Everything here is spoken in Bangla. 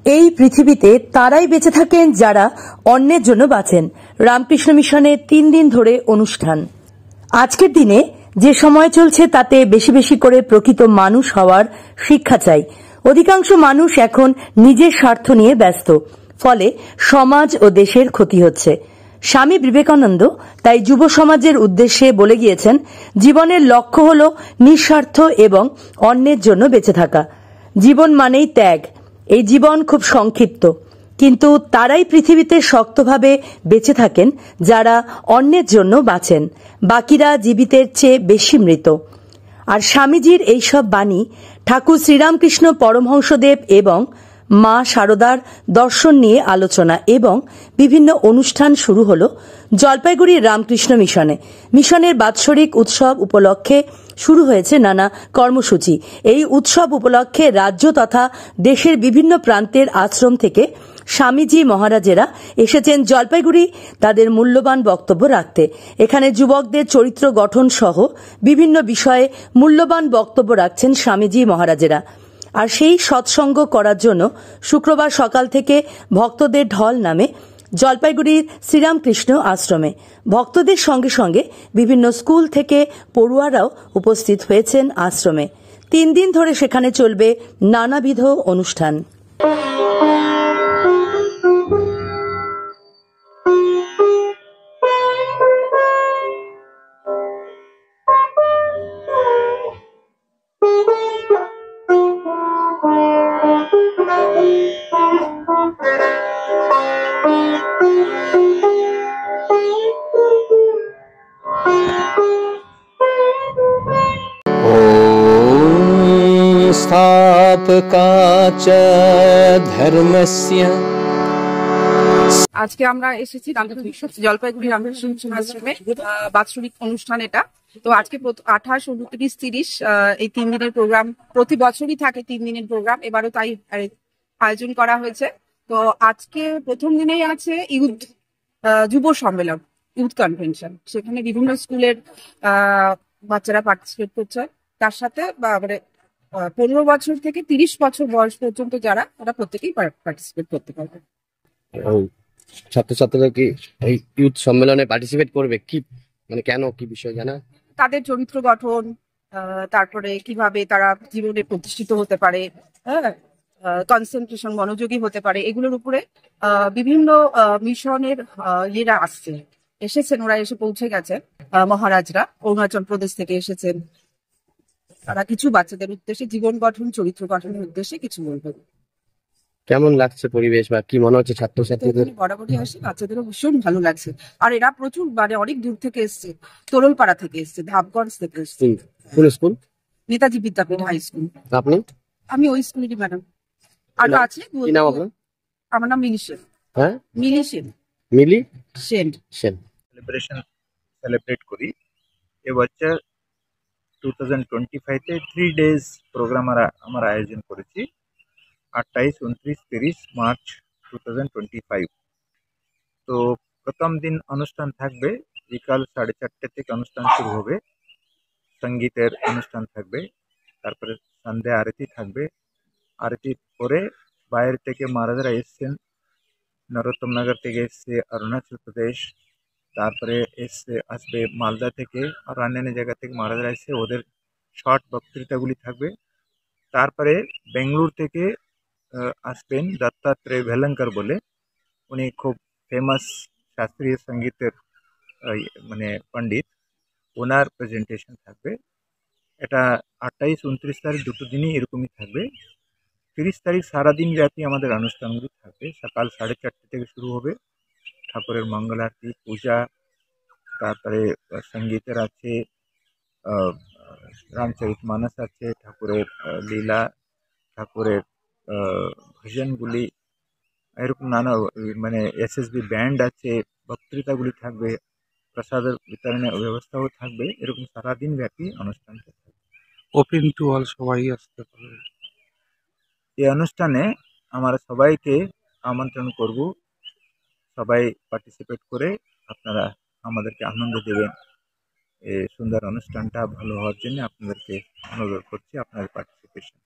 এই পৃথিবীতে তারাই বেঁচে থাকেন যারা অন্যের জন্য বাঁচেন। রামকৃষ্ণ মিশনে 3 দিন ধরে অনুষ্ঠান। আজকের দিনে যে সময় চলছে তাতে বেশি বেশি করে প্রকৃত মানুষ হওয়ার শিক্ষা চাই। অধিকাংশ মানুষ এখন নিজের স্বার্থ নিয়ে ব্যস্ত, ফলে সমাজ ও দেশের ক্ষতি হচ্ছে। স্বামী বিবেকানন্দ তাই যুব সমাজের উদ্দেশ্যে বলে গিয়েছেন, জীবনের লক্ষ্য হল নিঃস্বার্থ এবং অন্যের জন্য বেঁচে থাকা। জীবন মানেই ত্যাগ। এই জীবন খুব সংক্ষিপ্ত, কিন্তু তারাই পৃথিবীতে শক্তভাবে বেঁচে থাকেন যারা অন্যের জন্য বাঁচেন। বাকিরা জীবিতের চেয়ে বেশি মৃত। আর স্বামীজির এইসব বাণী, ঠাকুর শ্রীরামকৃষ্ণ পরমহংসদেব এবং মা শারদার দর্শন নিয়ে আলোচনা এবং বিভিন্ন অনুষ্ঠান শুরু হল জলপাইগুড়ি রামকৃষ্ণ মিশনে। মিশনের বাৎসরিক উৎসব উপলক্ষে শুরু হয়েছে নানা কর্মসূচি। এই উৎসব উপলক্ষে রাজ্য তথা দেশের বিভিন্ন প্রান্তের আশ্রম থেকে স্বামীজি মহারাজেরা এসেছেন জলপাইগুড়ি তাদের মূল্যবান বক্তব্য রাখতে। এখানে যুবকদের চরিত্র গঠন সহ বিভিন্ন বিষয়ে মূল্যবান বক্তব্য রাখছেন স্বামীজি মহারাজেরা। আর সেই সৎসঙ্গ করার জন্য শুক্রবার সকাল থেকে ভক্তদের ঢল নামে জলপাইগুড়ির শ্রীরামকৃষ্ণ আশ্রমে। ভক্তদের সঙ্গে সঙ্গে বিভিন্ন স্কুল থেকে পড়ুয়ারাও উপস্থিত হয়েছেন আশ্রমে। 3 দিন ধরে সেখানে চলবে নানাবিধ অনুষ্ঠান। स्थापकाच धर्मस्य। আজকে আমরা এসেছি জলপাইগুড়ি রামকৃষ্ণ মিশন আশ্রমে বাৎসরিক অনুষ্ঠান এটা। তো আজকে 28, 29, 30 এই 3 দিনের প্রোগ্রাম প্রতি বছরই থাকে। 3 দিনের প্রোগ্রাম এবারও তাই আয়োজন করা হয়েছে। তো আজকে প্রথম দিনেই আছে যুব সম্মেলন, ইউথ কনভেনশন। সেখানে বিভিন্ন স্কুলের বাচ্চারা পার্টিসিপেট করছে। তার সাথে 15 বছর থেকে 30 বছর বয়স পর্যন্ত যারা, তারা প্রত্যেকেই পার্টিসিপেট করতে পারবে। ছাত্রছাত্রীরা কি এই ইউথ সম্মেলনে পার্টিসিপেট করবে? কি মানে কেন, কি বিষয় জানা? তাদের চরিত্র গঠন, তারপরে কিভাবে তারা জীবনে প্রতিষ্ঠিত হতে পারে, হ্যাঁ, কনসেন্ট্রেশন, মনোযোগী হতে পারে, এগুলোর উপরে বিভিন্ন মিশনের ইয়েরা এসেছেন। ওরা এসে পৌঁছে গেছে। মহারাজরা অরুণাচল প্রদেশ থেকে এসেছেন। তারা কিছু বাচ্চাদের উদ্দেশ্যে, জীবন গঠন, চরিত্র গঠনের উদ্দেশ্যে কিছু বলবেন। কেমন লাগছে পরিবেশ, বা কি মনে হচ্ছে ছাত্রছাত্রীদের? বরাবরই আসে, বাচ্চাদেরও ভীষণ ভালো লাগছে। আর এরা প্রচুর অনেক দূর থেকে এসছে, তোরলপাড়া থেকে এসছে, ধাপগঞ্জ থেকে এসছে। কোন স্কুল? নেতাজি বিদ্যাপীঠ হাই স্কুল। আপনি? আমি ওই স্কুলেরই ম্যাডাম। আরো আছে। কি নাম আপনার? আমার নাম মিলি সেন। হ্যাঁ, মিলি সেন। মিলি সেন। সেলিব্রেট করি এবছর 2025 তে 3 ডেজ প্রোগ্রাম আমরা আয়োজন করেছি। 28, 29, 30 মার্চ 2025। তো প্রথম দিন অনুষ্ঠান থাকবে বিকাল 4:30 থেকে অনুষ্ঠান শুরু হবে। সঙ্গীতের অনুষ্ঠান থাকবে, তারপরে সন্ধ্যা আরতি থাকবে। আরতির পরে বাইরে থেকে মহারাজরা এসছেন, নরোত্তম নগর থেকে এসছে, অরুণাচল প্রদেশ, তারপরে আসবে মালদা থেকে, আর অন্যান্য জায়গা থেকে মহারাজরা এসে ওদের শর্ট বক্তৃতাগুলি থাকবে। তারপরে বেঙ্গালুরু থেকে আসবেন দত্তাত্রেয় ভেলঙ্কর বলে, উনি খুব ফেমাস শাস্ত্রীয় সঙ্গীতের মানে পণ্ডিত, ওনার প্রেজেন্টেশন থাকবে। এটা 28, 29 তারিখ দুটো দিনই এরকমই থাকবে। 30 তারিখ সারাদিন ব্যাপী আমাদের অনুষ্ঠানগুলি থাকবে। সকাল 4:30 থেকে শুরু হবে, ঠাকুরের মঙ্গল আরতি, পূজা, তারপরে সঙ্গীতের আছে, রামচরিত মানস আছে, ঠাকুরের লীলা, ঠাকুরের ভজনগুলি, এরকম নানা মানে এসএসবি ব্যান্ড আছে, বক্তৃতাগুলি থাকবে, প্রসাদের বিতরণের ব্যবস্থাও থাকবে। এরকম সারাদিন ব্যাপী অনুষ্ঠানটা থাকবে। ওপেন টু অল, সবাই আসতে পারবে। এই অনুষ্ঠানে আমরা সবাইকে আমন্ত্রণ করব, সবাই পার্টিসিপেট করে আপনারা আমাদেরকে আনন্দ দেবেন। এই সুন্দর অনুষ্ঠানটা ভালো হওয়ার জন্য আপনাদেরকে অনুরোধ করছি আপনাদের পার্টিসিপেশন।